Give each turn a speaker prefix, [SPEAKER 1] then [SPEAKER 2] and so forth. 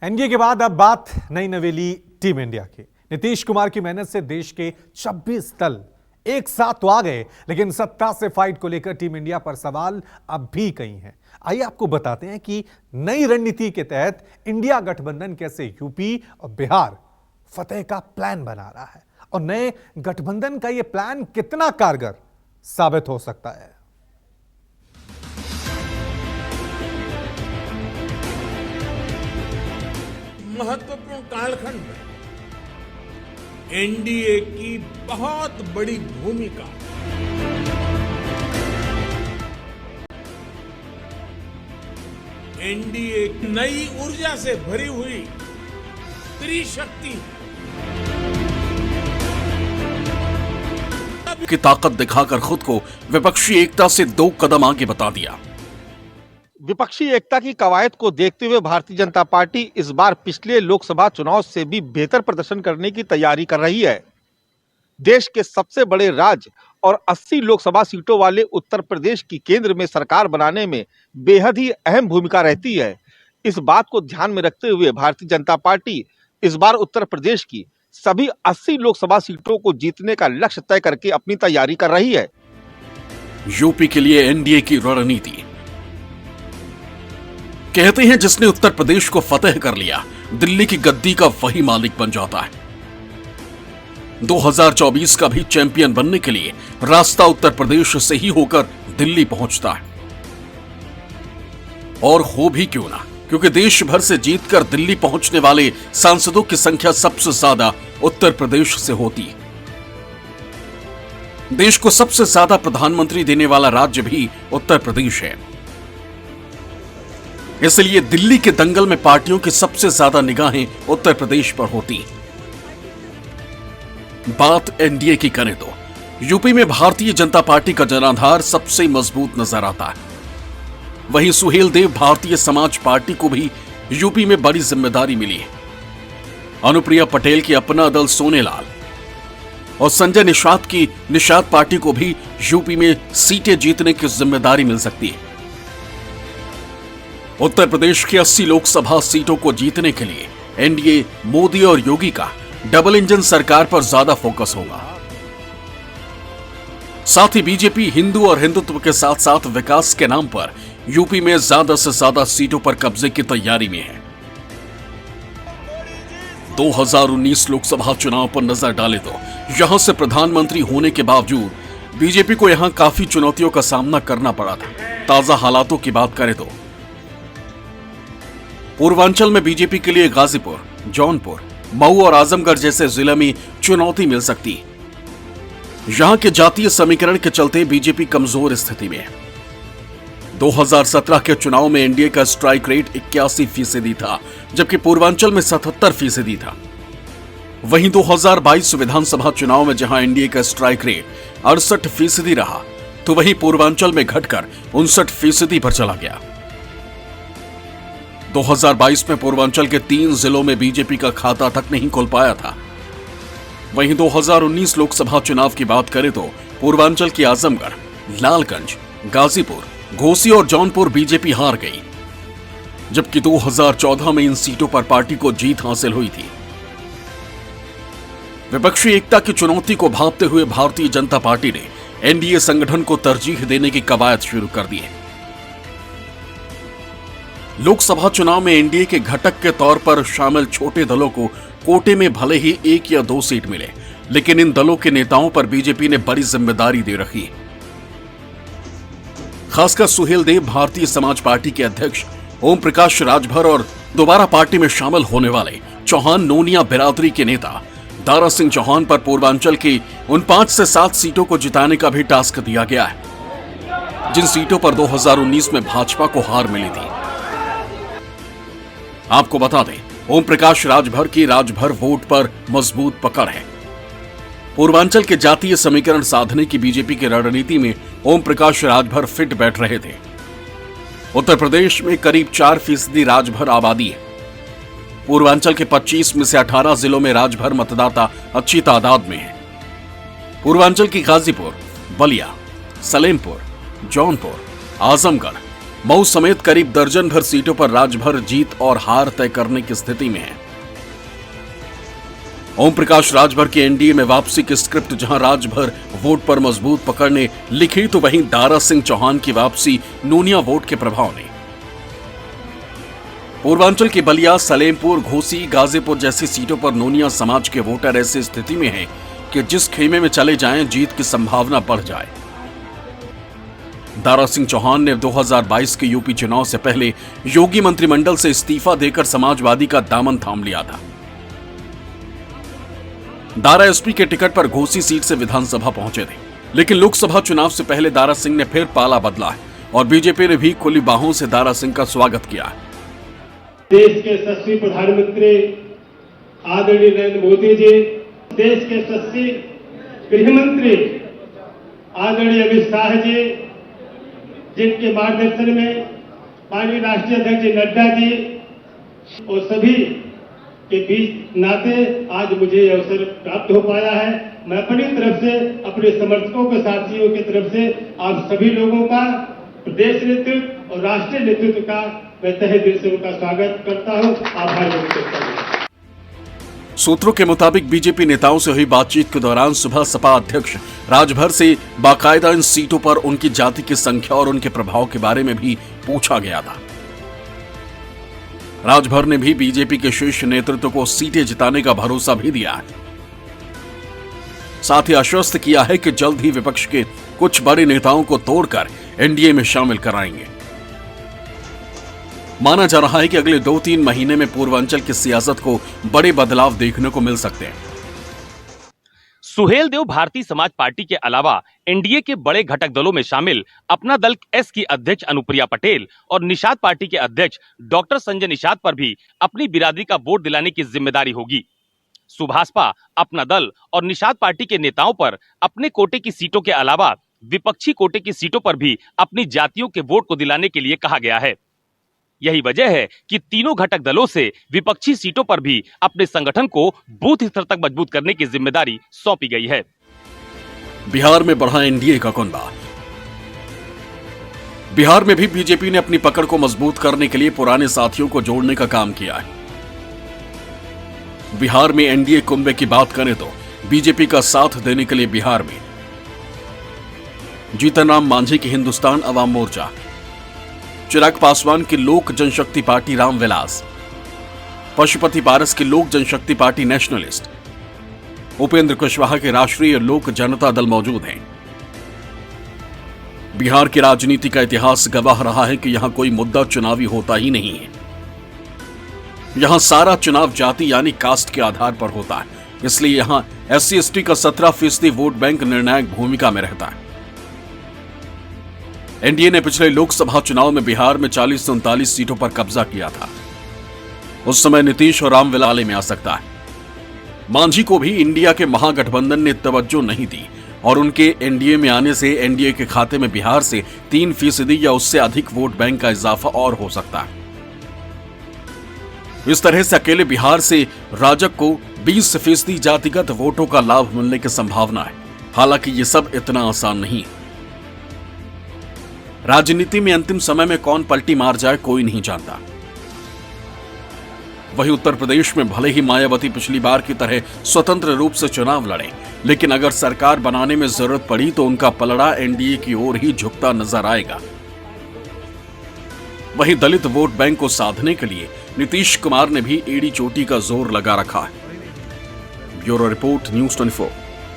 [SPEAKER 1] NDA के बाद अब बात नई नवेली टीम इंडिया की। नीतीश कुमार की मेहनत से देश के 26 दल एक साथ तो आ गए, लेकिन सत्ता से फाइट को लेकर टीम इंडिया पर सवाल अब भी कई हैं। आइए आपको बताते हैं कि नई रणनीति के तहत इंडिया गठबंधन कैसे यूपी और बिहार फतेह का प्लान बना रहा है और नए गठबंधन का यह प्लान कितना कारगर साबित हो सकता है।
[SPEAKER 2] महत्वपूर्ण कालखंड में एनडीए की बहुत बड़ी भूमिका। एनडीए नई ऊर्जा से भरी हुई त्रिशक्ति
[SPEAKER 3] की ताकत दिखाकर खुद को विपक्षी एकता से 2 कदम आगे बता दिया।
[SPEAKER 4] विपक्षी एकता की कवायद को देखते हुए भारतीय जनता पार्टी इस बार पिछले लोकसभा चुनाव से भी बेहतर प्रदर्शन करने की तैयारी कर रही है। देश के सबसे बड़े राज्य और 80 लोकसभा सीटों वाले उत्तर प्रदेश की केंद्र में सरकार बनाने में बेहद ही अहम भूमिका रहती है। इस बात को ध्यान में रखते हुए भारतीय जनता पार्टी इस बार उत्तर प्रदेश की सभी 80 लोकसभा सीटों को जीतने का लक्ष्य तय करके अपनी तैयारी कर रही है।
[SPEAKER 3] यूपी के लिए एनडीए की रणनीति। कहते हैं जिसने उत्तर प्रदेश को फतेह कर लिया, दिल्ली की गद्दी का वही मालिक बन जाता है। 2024 का भी चैंपियन बनने के लिए रास्ता उत्तर प्रदेश से ही होकर दिल्ली पहुंचता है। और हो भी क्यों ना, क्योंकि देश भर से जीतकर दिल्ली पहुंचने वाले सांसदों की संख्या सबसे ज्यादा उत्तर प्रदेश से होती है। देश को सबसे ज्यादा प्रधानमंत्री देने वाला राज्य भी उत्तर प्रदेश है। इसलिए दिल्ली के दंगल में पार्टियों की सबसे ज्यादा निगाहें उत्तर प्रदेश पर होती। बात एनडीए की करें तो यूपी में भारतीय जनता पार्टी का जनाधार सबसे मजबूत नजर आता है। वहीं सुहेल देव भारतीय समाज पार्टी को भी यूपी में बड़ी जिम्मेदारी मिली है। अनुप्रिया पटेल की अपना दल सोनेलाल और संजय निषाद की निषाद पार्टी को भी यूपी में सीटें जीतने की जिम्मेदारी मिल सकती है। उत्तर प्रदेश की 80 लोकसभा सीटों को जीतने के लिए एनडीए मोदी और योगी का डबल इंजन सरकार पर ज्यादा फोकस होगा। साथ ही बीजेपी हिंदू और हिंदुत्व के साथ साथ विकास के नाम पर यूपी में ज्यादा से ज्यादा सीटों पर कब्जे की तैयारी में है। 2019 लोकसभा चुनाव पर नजर डाले तो यहां से प्रधानमंत्री होने के बावजूद बीजेपी को यहां काफी चुनौतियों का सामना करना पड़ा था। ताजा हालातों की बात करें तो पूर्वांचल में बीजेपी के लिए गाजीपुर, जौनपुर, मऊ और आजमगढ़ जैसे जिले में चुनौती मिल सकती है। यहां के जातीय समीकरण के चलते बीजेपी कमजोर स्थिति में है। 2017 के चुनाव में एनडीए का स्ट्राइक रेट 81% था, जबकि पूर्वांचल में 77% था। वहीं 2022 विधानसभा चुनाव में जहां एनडीए का स्ट्राइक रेट 68% रहा, तो वहीं पूर्वांचल में घटकर 59% पर चला गया। 2022 में पूर्वांचल के 3 जिलों में बीजेपी का खाता तक नहीं खोल पाया था। वहीं 2019 लोकसभा चुनाव की बात करें तो पूर्वांचल की आजमगढ़, लालगंज, गाजीपुर, घोसी और जौनपुर बीजेपी हार गई, जबकि 2014 में इन सीटों पर पार्टी को जीत हासिल हुई थी। विपक्षी एकता की चुनौती को भांपते हुए भारतीय जनता पार्टी ने एनडीए संगठन को तरजीह देने की कवायद शुरू कर दी है। लोकसभा चुनाव में एनडीए के घटक के तौर पर शामिल छोटे दलों को कोटे में भले ही 1 या 2 सीट मिले, लेकिन इन दलों के नेताओं पर बीजेपी ने बड़ी जिम्मेदारी दे रखी है। खासकर सुहेल देव भारतीय समाज पार्टी के अध्यक्ष, ओम प्रकाश राजभर और दोबारा पार्टी में शामिल होने वाले चौहान नोनिया बिरादरी के नेता दारा सिंह चौहान पर पूर्वांचल की उन 5 से 7 सीटों को जिताने का भी टास्क दिया गया है, जिन सीटों पर 2019 में भाजपा को हार मिली थी। आपको बता दें, ओम प्रकाश राजभर की राजभर वोट पर मजबूत पकड़ है। पूर्वांचल के जातीय समीकरण साधने की बीजेपी की रणनीति में ओम प्रकाश राजभर फिट बैठ रहे थे। उत्तर प्रदेश में करीब 4% राजभर आबादी है। पूर्वांचल के 25 में से 18 जिलों में राजभर मतदाता अच्छी तादाद में है। पूर्वांचल की गाजीपुर, बलिया, सलेमपुर, जौनपुर, आजमगढ़, मऊ समेत करीब दर्जन भर सीटों पर राज्यभर जीत और हार तय करने की स्थिति में है। ओम प्रकाश राजभर की एनडीए में वापसी की स्क्रिप्ट जहां राजभर वोट पर मजबूत पकड़ ने लिखी, तो वहीं दारा सिंह चौहान की वापसी नूनिया वोट के प्रभाव ने। पूर्वांचल की बलिया, सलेमपुर, घोसी, गाजीपुर जैसी सीटों पर नूनिया समाज के वोटर ऐसी स्थिति में हैं कि जिस खेमे में चले जाएं जीत की संभावना बढ़ जाए। दारा सिंह चौहान ने 2022 के यूपी चुनाव से पहले योगी मंत्रिमंडल से इस्तीफा देकर समाजवादी का दामन थाम लिया था। दारा एसपी के टिकट पर घोसी सीट से विधानसभा पहुंचे थे, लेकिन लोकसभा चुनाव से पहले दारा सिंह ने फिर पाला बदला है और बीजेपी ने भी खुली बाहों से दारा सिंह का स्वागत किया है।
[SPEAKER 5] देश के यशस्वी प्रधानमंत्री आदरणीय नरेंद्र मोदी जी, देश के यशस्वी गृह मंत्री आदरणीय अमित शाह जी, जिनके मार्गदर्शन में माननीय राष्ट्रीय अध्यक्ष नड्डा जी और सभी के बीच नाते आज मुझे यह अवसर प्राप्त हो पाया है। मैं अपनी तरफ से, अपने समर्थकों के साथियों की तरफ से आप सभी लोगों का, प्रदेश नेतृत्व और राष्ट्रीय नेतृत्व का मैं तहे दिल से उनका स्वागत करता हूं, आभार व्यक्त करता हूं।
[SPEAKER 3] सूत्रों के मुताबिक बीजेपी नेताओं से हुई बातचीत के दौरान सुबह सपा अध्यक्ष राजभर से बाकायदा इन सीटों पर उनकी जाति की संख्या और उनके प्रभाव के बारे में भी पूछा गया था। राजभर ने भी बीजेपी के शीर्ष नेतृत्व को सीटें जिताने का भरोसा भी दिया है। साथ ही आश्वस्त किया है कि जल्द ही विपक्ष के कुछ बड़े नेताओं को तोड़कर एनडीए में शामिल कराएंगे। माना जा रहा है कि अगले 2-3 महीने में पूर्वांचल की सियासत को बड़े बदलाव देखने को मिल सकते हैं।
[SPEAKER 6] सुहेलदेव भारतीय समाज पार्टी के अलावा एनडीए के बड़े घटक दलों में शामिल अपना दल एस की अध्यक्ष अनुप्रिया पटेल और निषाद पार्टी के अध्यक्ष डॉक्टर संजय निषाद पर भी अपनी बिरादरी का वोट दिलाने की जिम्मेदारी होगी। सुभाषपा, अपना दल और निषाद पार्टी के नेताओं पर अपने कोटे की सीटों के अलावा विपक्षी कोटे की सीटों पर भी अपनी जातियों के वोट को दिलाने के लिए कहा गया है। यही वजह है कि तीनों घटक दलों से विपक्षी सीटों पर भी अपने संगठन को बूथ स्तर तक मजबूत करने की जिम्मेदारी सौंपी गई है।
[SPEAKER 3] बिहार में बढ़ा एनडीए का कुनबा। बिहार में भी बीजेपी ने अपनी पकड़ को मजबूत करने के लिए पुराने साथियों को जोड़ने का काम किया है। बिहार में एनडीए कुनबे की बात करें तो बीजेपी का साथ देने के लिए बिहार में जीतन राम मांझी की हिंदुस्तान अवाम मोर्चा, चिराग पासवान की लोक जनशक्ति पार्टी रामविलास, पशुपति पारस की लोक जनशक्ति पार्टी नेशनलिस्ट, उपेंद्र कुशवाहा के राष्ट्रीय लोक जनता दल मौजूद हैं। बिहार की राजनीति का इतिहास गवाह रहा है कि यहां कोई मुद्दा चुनावी होता ही नहीं है। यहां सारा चुनाव जाति यानी कास्ट के आधार पर होता है, इसलिए यहां SC/ST का 17% वोट बैंक निर्णायक भूमिका में रहता है। एनडीए ने पिछले लोकसभा चुनाव में बिहार में 40 से 39 सीटों पर कब्जा किया था। उस समय नीतीश और रामविलास में आ सकता है। मांझी को भी इंडिया के महागठबंधन ने तवज्जो नहीं दी और उनके एनडीए में आने से एनडीए के खाते में बिहार से 3% या उससे अधिक वोट बैंक का इजाफा और हो सकता है। इस तरह से अकेले बिहार से राजग को 20% जातिगत वोटों का लाभ मिलने की संभावना है। हालांकि ये सब इतना आसान नहीं है। राजनीति में अंतिम समय में कौन पलटी मार जाए कोई नहीं जानता। वहीं उत्तर प्रदेश में भले ही मायावती पिछली बार की तरह स्वतंत्र रूप से चुनाव लड़े, लेकिन अगर सरकार बनाने में जरूरत पड़ी तो उनका पलड़ा एनडीए की ओर ही झुकता नजर आएगा। वहीं दलित वोट बैंक को साधने के लिए नीतीश कुमार ने भी एड़ी चोटी का जोर लगा रखा है। Bureau report, news 24।